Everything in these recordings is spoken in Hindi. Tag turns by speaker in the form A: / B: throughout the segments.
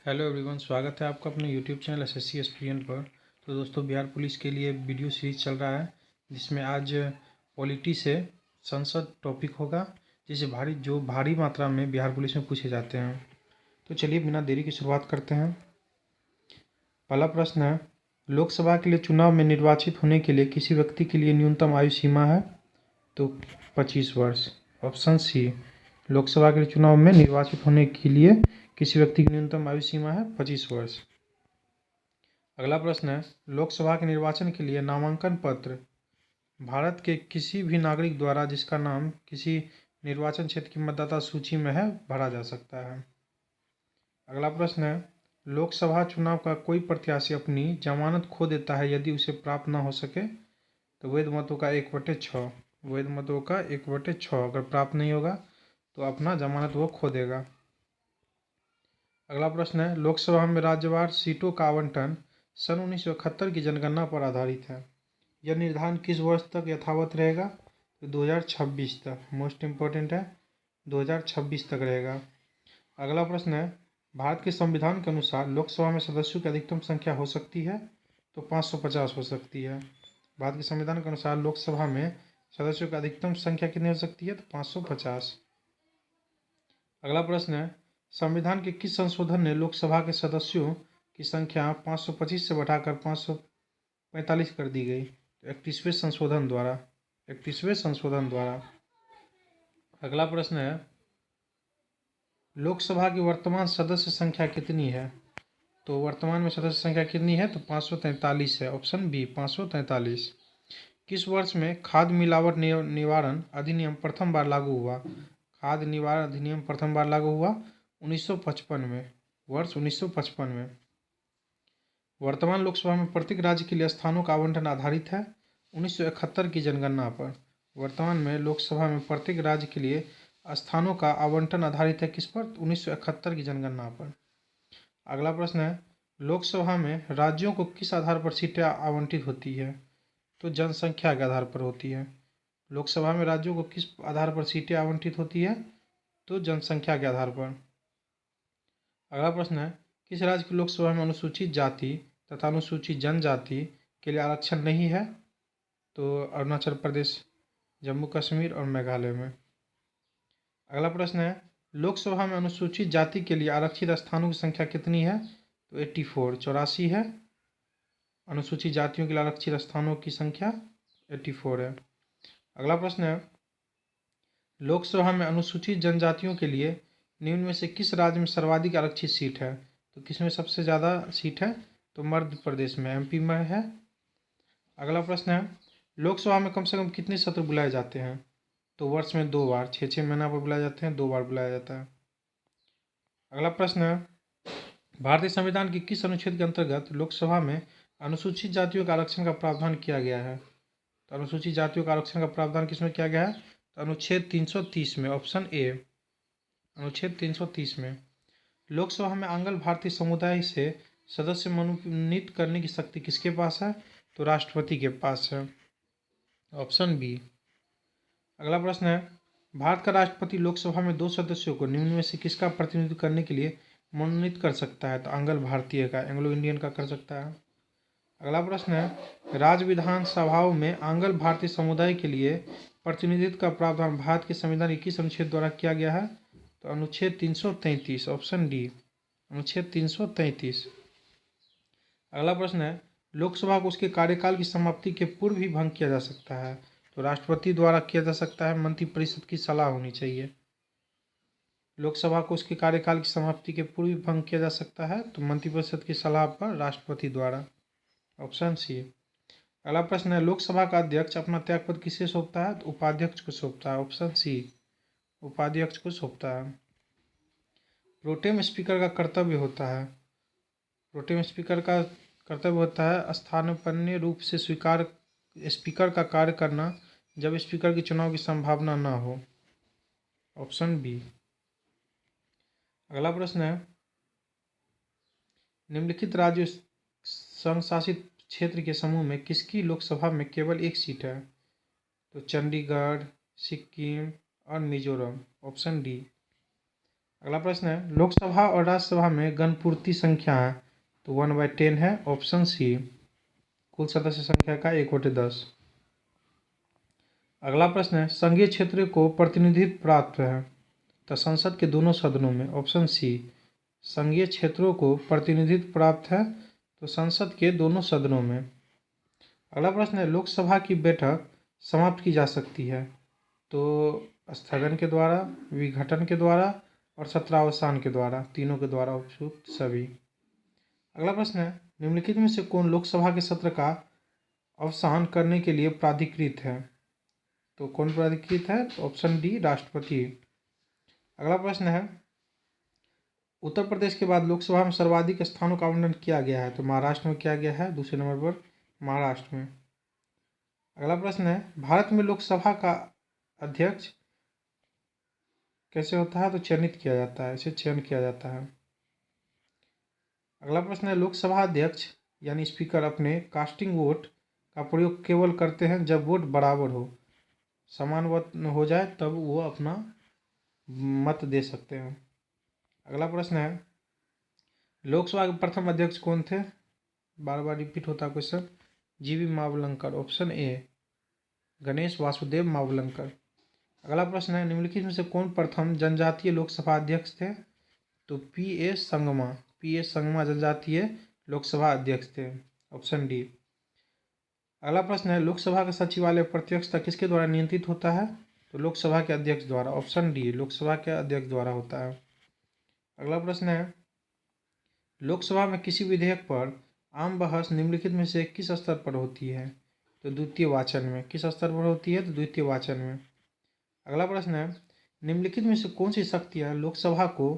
A: हेलो एवरीवन, स्वागत है आपका अपने यूट्यूब चैनल एसएससी एस्पिरेंट पर। तो दोस्तों, बिहार पुलिस के लिए वीडियो सीरीज चल रहा है जिसमें आज पॉलिटी से संसद टॉपिक होगा, जिसे भारी मात्रा में बिहार पुलिस में पूछे जाते हैं। तो चलिए बिना देरी की शुरुआत करते हैं। पहला प्रश्न है, लोकसभा के लिए चुनाव में निर्वाचित होने के लिए किसी व्यक्ति के लिए न्यूनतम आयु सीमा है? तो 25 वर्ष। ऑप्शन सी, लोकसभा के चुनाव में निर्वाचित होने के लिए किसी व्यक्ति की न्यूनतम आयु सीमा है 25 वर्ष। अगला प्रश्न है, लोकसभा के निर्वाचन के लिए नामांकन पत्र भारत के किसी भी नागरिक द्वारा जिसका नाम किसी निर्वाचन क्षेत्र की मतदाता सूची में है भरा जा सकता है। अगला प्रश्न है, लोकसभा चुनाव का कोई प्रत्याशी अपनी जमानत खो देता है यदि उसे प्राप्त न हो सके? तो वैध मतों का 1/6। वैध मतों का 1/6 अगर प्राप्त नहीं होगा तो अपना जमानत वो खो देगा। अगला प्रश्न है, लोकसभा में राज्यवार सीटों का आवंटन सन 1971 की जनगणना पर आधारित है। यह निर्धारण किस वर्ष तक यथावत रहेगा? तो 2026 तक। मोस्ट इम्पोर्टेंट है, 2026 तक रहेगा। अगला प्रश्न है, भारत के संविधान के अनुसार लोकसभा में सदस्यों की अधिकतम संख्या हो सकती है? तो 550 हो सकती है। भारत के संविधान के अनुसार लोकसभा में सदस्यों की अधिकतम संख्या कितनी हो सकती है? तो 550। अगला प्रश्न है, संविधान के किस संशोधन ने लोकसभा के सदस्यों की संख्या 525 से बढ़ाकर 545 कर दी गई? तो 31वें संशोधन द्वारा। 31वें संशोधन द्वारा। अगला प्रश्न है, लोकसभा की वर्तमान सदस्य संख्या कितनी है? तो वर्तमान में सदस्य संख्या कितनी है? तो 543 है। Option B, 543। किस वर्ष में खाद्य मिलावट निवारण अधिनियम प्रथम बार लागू हुआ? खाद्य निवारण अधिनियम प्रथम बार लागू हुआ 1955 में। वर्ष 1955 में। वर्तमान लोकसभा में प्रत्येक राज्य के लिए स्थानों का आवंटन आधारित है 1971 की जनगणना पर। वर्तमान में लोकसभा में प्रत्येक राज्य के लिए स्थानों का आवंटन आधारित है किस पर? 1971 की जनगणना पर। अगला प्रश्न है, लोकसभा में राज्यों को किस आधार पर सीटें आवंटित होती है? तो जनसंख्या के आधार पर होती है। लोकसभा में राज्यों को किस आधार पर सीटें आवंटित होती है? तो जनसंख्या के आधार पर। अगला प्रश्न है, किस राज्य की लोकसभा में अनुसूचित जाति तथा अनुसूचित जनजाति के लिए आरक्षण नहीं है? तो अरुणाचल प्रदेश, जम्मू कश्मीर और मेघालय में। अगला प्रश्न है, लोकसभा में अनुसूचित जाति के लिए आरक्षित स्थानों की संख्या कितनी है? तो 84, 84 है। अनुसूचित जातियों के लिए आरक्षित स्थानों की संख्या 84 है। अगला प्रश्न है, लोकसभा में अनुसूचित जनजातियों के लिए निम्न में से किस राज्य में सर्वाधिक आरक्षित सीट है? तो किसमें सबसे ज़्यादा सीट है? तो मध्य प्रदेश में, एमपी में है। अगला प्रश्न है, लोकसभा में कम से कम कितने सत्र बुलाए जाते हैं? तो वर्ष में 2 बार, 6 महीना पर बुलाए जाते हैं, 2 बार बुलाया जाता है। अगला प्रश्न है, भारतीय संविधान के किस अनुच्छेद के अंतर्गत लोकसभा में अनुसूचित जातियों का आरक्षण का प्रावधान किया गया है? तो अनुसूचित जातियों का आरक्षण का प्रावधान किसमें किया गया है? तो अनुच्छेद 330 में। ऑप्शन ए, अनुच्छेद 330 में। लोकसभा में आंग्ल भारतीय समुदाय से सदस्य मनोनीत करने की शक्ति किसके पास है? तो राष्ट्रपति के पास है। Option B. अगला प्रश्न है, भारत का राष्ट्रपति लोकसभा में 2 सदस्यों को निम्न में से किसका प्रतिनिधित्व करने के लिए मनोनीत कर सकता है? तो आंग्ल भारतीय का, एंग्लो इंडियन का कर सकता है। अगला प्रश्न है, राज्य विधानसभाओं में आंग्ल भारतीय समुदाय के लिए प्रतिनिधित्व का प्रावधान भारत के संविधान के किस अनुच्छेद द्वारा किया गया है? तो अनुच्छेद 333। ऑप्शन डी, अनुच्छेद 333। अगला प्रश्न है, लोकसभा को उसके कार्यकाल की समाप्ति के पूर्व ही भंग किया जा सकता है? तो राष्ट्रपति द्वारा किया जा सकता है, मंत्रिपरिषद की सलाह होनी चाहिए। लोकसभा को उसके कार्यकाल की समाप्ति के पूर्व ही भंग किया जा सकता है, तो मंत्रिपरिषद की सलाह पर राष्ट्रपति द्वारा। Option C. अगला प्रश्न है, लोकसभा का अध्यक्ष अपना त्यागपत्र किसे सौंपता है? तो उपाध्यक्ष को सौंपता है। ऑप्शन सी, उपाध्यक्ष को सौंपता है। प्रोटेम स्पीकर का कर्तव्य होता है, प्रोटेम स्पीकर का कर्तव्य होता है स्थानापन्न रूप से स्वीकार स्पीकर का कार्य करना जब स्पीकर की चुनाव की संभावना न हो। Option B. अगला प्रश्न है, निम्नलिखित राज्य संघ शासित क्षेत्र के समूह में किसकी लोकसभा में केवल एक सीट है? तो चंडीगढ़, सिक्किम और मिजोरम। Option D. अगला प्रश्न है, लोकसभा और राज्यसभा में गणपूर्ति संख्या है तो 1/10 है, ऑप्शन सी। कुल सदस्य संख्या का 1/10। अगला प्रश्न है, संघीय क्षेत्र को प्रतिनिधित्व प्राप्त है तो संसद के दोनों सदनों में, ऑप्शन सी। संघीय क्षेत्रों को प्रतिनिधित्व प्राप्त है तो संसद के दोनों सदनों में। अगला प्रश्न है, लोकसभा की बैठक समाप्त की जा सकती है तो स्थगन के द्वारा, विघटन के द्वारा और सत्रावसान के द्वारा, तीनों के द्वारा उपयुक्त सभी। अगला प्रश्न है, निम्नलिखित में से कौन लोकसभा के सत्र का अवसान करने के लिए प्राधिकृत है? तो कौन प्राधिकृत है? तो ऑप्शन डी, राष्ट्रपति। अगला प्रश्न है, उत्तर प्रदेश के बाद लोकसभा में सर्वाधिक स्थानों का आवंटन किया गया है तो महाराष्ट्र में किया गया है, दूसरे नंबर पर महाराष्ट्र में। अगला प्रश्न है, भारत में लोकसभा का अध्यक्ष कैसे होता है? तो चयनित किया जाता है, इसे चयन किया जाता है। अगला प्रश्न है, लोकसभा अध्यक्ष यानी स्पीकर अपने कास्टिंग वोट का प्रयोग केवल करते हैं जब वोट बराबर हो, समान वोट हो जाए तब वो अपना मत दे सकते हैं। अगला प्रश्न है, लोकसभा के प्रथम अध्यक्ष कौन थे? बार बार रिपीट होता क्वेश्चन। जीवी मावलंकर, ऑप्शन ए। गणेश वासुदेव मावलंकर। अगला प्रश्न है, निम्नलिखित में से कौन प्रथम जनजातीय लोकसभा अध्यक्ष थे? तो पी.ए. संगमा। पी.ए. संगमा जनजातीय लोकसभा अध्यक्ष थे, ऑप्शन डी। अगला प्रश्न है, लोकसभा का सचिवालय प्रत्यक्षता किसके द्वारा नियंत्रित होता है? तो लोकसभा के अध्यक्ष द्वारा, ऑप्शन डी, लोकसभा के अध्यक्ष द्वारा होता है। अगला प्रश्न है, लोकसभा में किसी विधेयक पर आम बहस निम्नलिखित में से किस स्तर पर होती है? तो द्वितीय वाचन में। किस स्तर पर होती है? तो द्वितीय वाचन में। अगला प्रश्न है, निम्नलिखित में से कौन सी शक्तियाँ लोकसभा को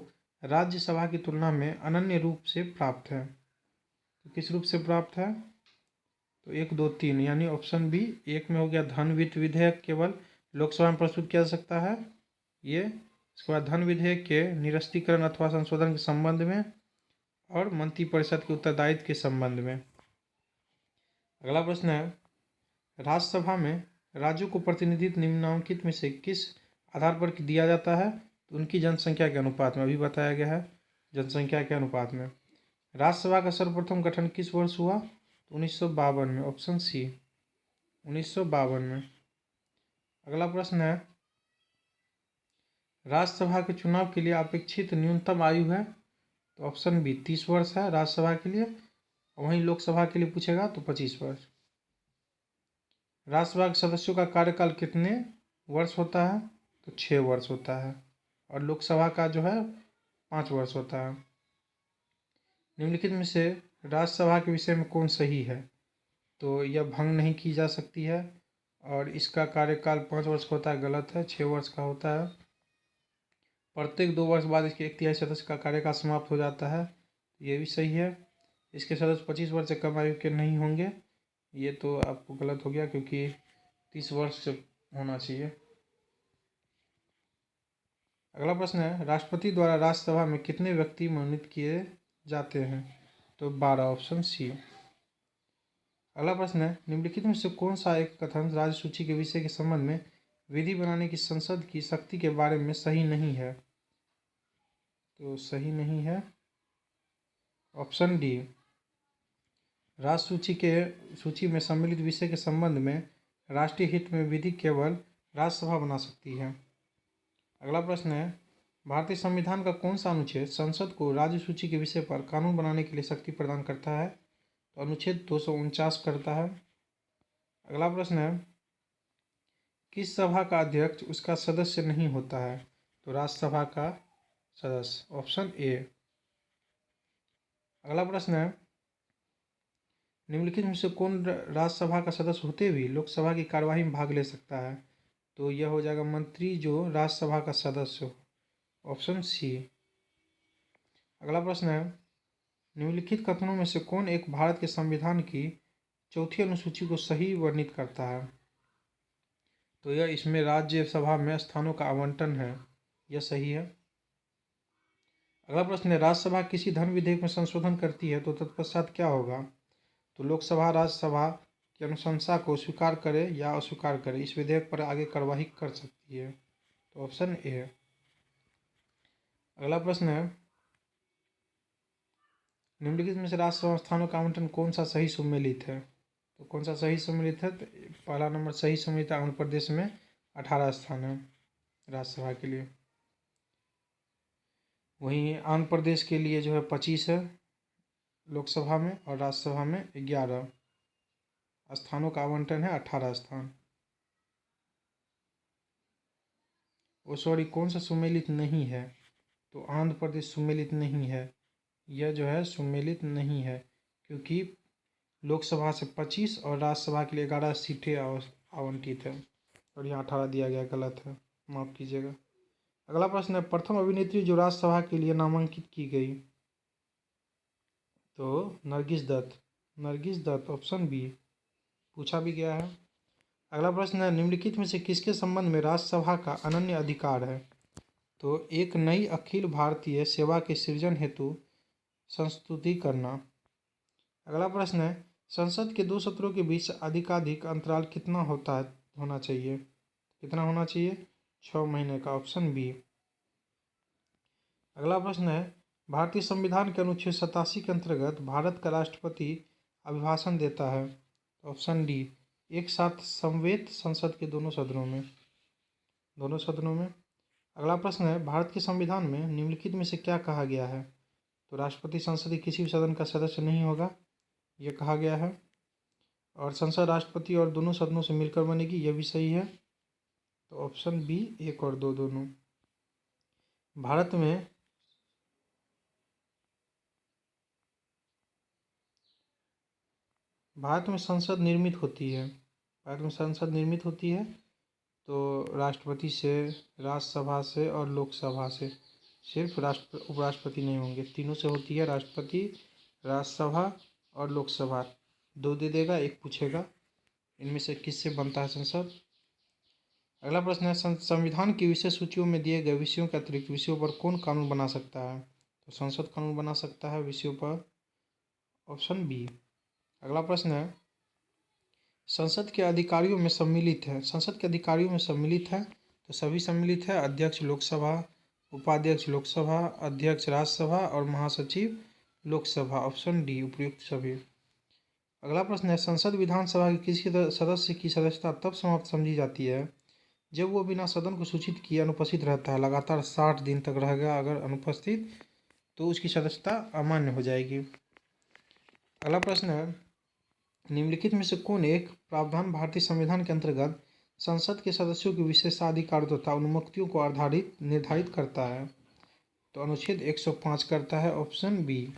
A: राज्यसभा की तुलना में अनन्य रूप से प्राप्त है? तो किस रूप से प्राप्त है? तो 1, 2, 3 यानी ऑप्शन बी। एक में हो गया धन वित्त विधेयक केवल लोकसभा में प्रस्तुत किया जा सकता है ये। इसके बाद धन विधेयक के निरस्तीकरण अथवा संशोधन के संबंध में और मंत्रिपरिषद के उत्तरदायित्व के संबंध में। अगला प्रश्न है, राज्यसभा में राज्यों को प्रतिनिधित्व निम्नलिखित में से किस आधार पर दिया जाता है? तो उनकी जनसंख्या के अनुपात में, अभी बताया गया है, जनसंख्या के अनुपात में। राज्यसभा का सर्वप्रथम गठन किस वर्ष हुआ? तो 1952 में, ऑप्शन सी, 1952 में। अगला प्रश्न है, राज्यसभा के चुनाव के लिए अपेक्षित न्यूनतम आयु है? तो ऑप्शन बी, 30 वर्ष है राज्यसभा के लिए। वहीं लोकसभा के लिए पूछेगा तो 25 वर्ष। राज्यसभा के सदस्यों का कार्यकाल कितने वर्ष होता है? तो 6 वर्ष होता है। और लोकसभा का जो है 5 वर्ष होता है। निम्नलिखित में से राज्यसभा के विषय में कौन सही है? तो यह भंग नहीं की जा सकती है और इसका कार्यकाल 5 वर्ष का होता है, गलत है, 6 वर्ष का होता है। प्रत्येक 2 वर्ष बाद इसके 1/3 सदस्य का कार्यकाल समाप्त हो जाता है, ये भी सही है। इसके सदस्य 25 वर्ष से कम आयु के नहीं होंगे, ये तो आपको गलत हो गया क्योंकि 30 वर्ष से होना चाहिए। अगला प्रश्न है, राष्ट्रपति द्वारा राज्यसभा में कितने व्यक्ति मनोनीत किए जाते हैं? तो 12, ऑप्शन सी। अगला प्रश्न है, निम्नलिखित में से कौन सा एक कथन राज्य सूची के विषय के संबंध में विधि बनाने की संसद की शक्ति के बारे में सही नहीं है? तो सही नहीं है, ऑप्शन डी। राज्य सूची में सम्मिलित विषय के संबंध में राष्ट्रीय हित में विधि केवल राज्यसभा बना सकती है। अगला प्रश्न है, भारतीय संविधान का कौन सा अनुच्छेद संसद को राज्य सूची के विषय पर कानून बनाने के लिए शक्ति प्रदान करता है? तो अनुच्छेद 249 करता है। अगला प्रश्न है, किस सभा का अध्यक्ष उसका सदस्य नहीं होता है? तो राज्यसभा का सदस्य, ऑप्शन ए। अगला प्रश्न है, निम्नलिखित में से कौन राज्यसभा का सदस्य होते हुए लोकसभा की कार्यवाही में भाग ले सकता है? तो यह हो जाएगा मंत्री जो राज्यसभा का सदस्य हो, ऑप्शन सी। अगला प्रश्न है, निम्नलिखित कथनों में से कौन एक भारत के संविधान की चौथी अनुसूची को सही वर्णित करता है? तो यह इसमें राज्यसभा में स्थानों का आवंटन है, यह सही है। अगला प्रश्न है, राज्यसभा किसी धन विधेयक में संशोधन करती है तो तत्पश्चात क्या होगा? तो लोकसभा राज्यसभा की अनुशंसा को स्वीकार करे या अस्वीकार करे, इस विधेयक पर आगे कार्यवाही कर सकती है, तो ऑप्शन ए है। अगला प्रश्न है, निम्नलिखित में से राज्यसभा स्थानों का आवंटन कौन सा सही सुमेलित है? तो कौन सा सही सम्मिलित है? तो पहला नंबर सही सम्मिलित आंध्र प्रदेश में 18 स्थान है राज्यसभा के लिए। वहीं आंध्र प्रदेश के लिए जो है 25 है लोकसभा में, और राज्यसभा में 11 स्थानों का आवंटन है, 18 स्थान। वो सॉरी, कौन सा सुमेलित नहीं है? तो आंध्र प्रदेश सुमेलित नहीं है, यह जो है सुमेलित नहीं है, क्योंकि लोकसभा से 25 और राज्यसभा के लिए 11 सीटें आवंटित है, और यहाँ 18 दिया गया, गलत है, माफ़ कीजिएगा। अगला प्रश्न है, प्रथम अभिनेत्री जो राज्यसभा के लिए नामांकित की गई? तो नरगिस दत्त, नरगिस दत्त, ऑप्शन बी पूछा भी गया है। अगला प्रश्न है, निम्नलिखित में से किसके संबंध में राज्यसभा का अनन्य अधिकार है? तो एक नई अखिल भारतीय सेवा के सृजन हेतु संस्तुति करना। अगला प्रश्न है, संसद के 2 सत्रों के बीच अधिकाधिक अंतराल कितना होना चाहिए? कितना होना चाहिए? 6 महीने का, ऑप्शन बी। अगला प्रश्न है, भारतीय संविधान के अनुच्छेद 87 के अंतर्गत भारत का राष्ट्रपति अभिभाषण देता है? ऑप्शन डी, एक साथ समवेत संसद के दोनों सदनों में। अगला प्रश्न है, भारत के संविधान में निम्नलिखित में से क्या कहा गया है? तो राष्ट्रपति संसद के किसी भी सदन का सदस्य नहीं होगा, यह कहा गया है। और संसद राष्ट्रपति और दोनों सदनों से मिलकर बनेगी, यह भी सही है। तो ऑप्शन बी 1 और 2 दोनों। भारत में संसद निर्मित होती है, तो राष्ट्रपति से, राज्यसभा से और लोकसभा से। सिर्फ उपराष्ट्रपति नहीं होंगे, तीनों से होती है, राष्ट्रपति, राज्यसभा और लोकसभा। 2 दे देगा, 1 पूछेगा, इनमें से किससे बनता है संसद? अगला प्रश्न है, संविधान की विषय सूचियों में दिए गए विषयों के अतिरिक्त विषयों पर कौन कानून बना सकता है? तो संसद कानून बना सकता है विषयों पर, ऑप्शन बी। अगला प्रश्न है, संसद के अधिकारियों में सम्मिलित है? तो सभी सम्मिलित है, अध्यक्ष लोकसभा, उपाध्यक्ष लोकसभा, अध्यक्ष राज्यसभा और महासचिव लोकसभा, ऑप्शन डी उपयुक्त सभी। अगला प्रश्न है, संसद विधानसभा के किसी सदस्य की सदस्यता तब समाप्त समझी जाती है जब वो बिना सदन को सूचित किए अनुपस्थित रहता है, लगातार 60 दिन तक रहेगा अगर अनुपस्थित, तो उसकी सदस्यता अमान्य हो जाएगी। अगला प्रश्न है, निम्नलिखित में से कौन एक प्रावधान भारतीय संविधान के अंतर्गत संसद के सदस्यों के विशेषाधिकार तथा अनुमतियों को निर्धारित करता है? तो अनुच्छेद 105 करता है, ऑप्शन बी।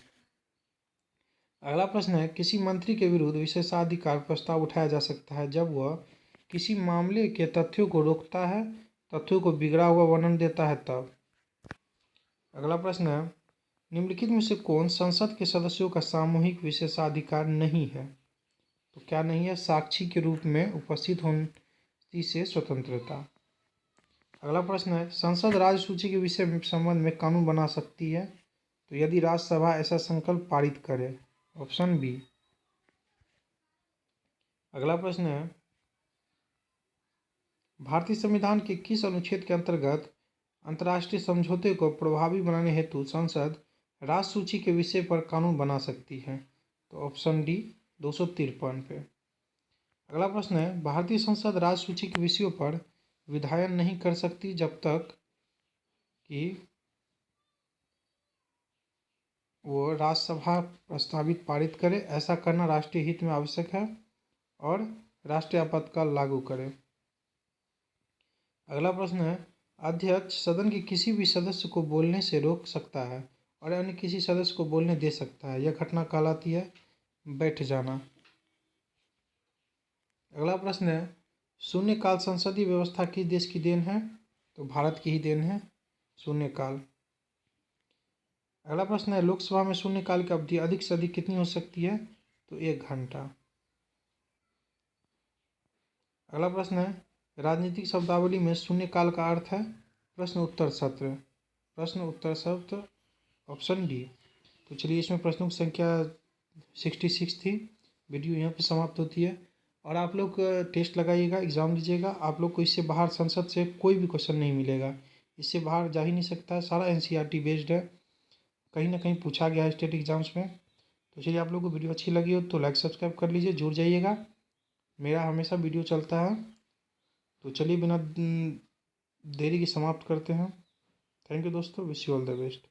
A: अगला प्रश्न है, किसी मंत्री के विरुद्ध विशेषाधिकार प्रस्ताव उठाया जा सकता है जब वह किसी मामले के तथ्यों को रोकता है, तथ्यों को बिगड़ा हुआ वर्णन देता है, तब। अगला प्रश्न है, निम्नलिखित में से कौन संसद के सदस्यों का सामूहिक विशेषाधिकार नहीं है? तो क्या नहीं है? साक्षी के रूप में उपस्थित होने से स्वतंत्रता। अगला प्रश्न है, संसद राज्य सूची के विषय संबंध में कानून बना सकती है तो यदि राज्यसभा ऐसा संकल्प पारित करे, ऑप्शन बी। अगला प्रश्न है, भारतीय संविधान के किस अनुच्छेद के अंतर्गत अंतर्राष्ट्रीय समझौते को प्रभावी बनाने हेतु संसद राज्य सूची के विषय पर कानून बना सकती है? तो ऑप्शन डी 253 पे। अगला प्रश्न है, भारतीय संसद राज्य सूची के विषयों पर विधायन नहीं कर सकती जब तक कि वो राज्यसभा प्रस्तावित पारित करे। ऐसा करना राष्ट्रीय हित में आवश्यक है और राष्ट्रीय आपातकाल लागू करे। अगला प्रश्न है, अध्यक्ष सदन के किसी भी सदस्य को बोलने से रोक सकता है और अन्य किसी सदस्य को बोलने दे सकता है, यह घटना कहलाती है बैठ जाना। अगला प्रश्न है, शून्यकाल संसदीय व्यवस्था किस देश की देन है? तो भारत की ही देन है शून्यकाल। अगला प्रश्न है, लोकसभा में शून्यकाल की अवधि अधिक से अधिक कितनी हो सकती है? तो 1 घंटा। अगला प्रश्न है, राजनीतिक शब्दावली में शून्यकाल का अर्थ है प्रश्न उत्तर सत्र, ऑप्शन डी। तो चलिए, इसमें प्रश्नों की संख्या 66 थी। वीडियो यहाँ पे समाप्त होती है और आप लोग टेस्ट लगाइएगा, एग्ज़ाम दीजिएगा। आप लोग को इससे बाहर संसद से कोई भी क्वेश्चन नहीं मिलेगा। इससे बाहर जा ही नहीं सकता है, सारा NCERT बेस्ड है, कहीं ना कहीं पूछा गया है स्टेट एग्जाम्स में। तो चलिए, आप लोग को वीडियो अच्छी लगी हो तो लाइक सब्सक्राइब कर लीजिए, जुड़ जाइएगा, मेरा हमेशा वीडियो चलता है। तो चलिए, बिना देरी की समाप्त करते हैं। थैंक यू दोस्तों, wish you all the best.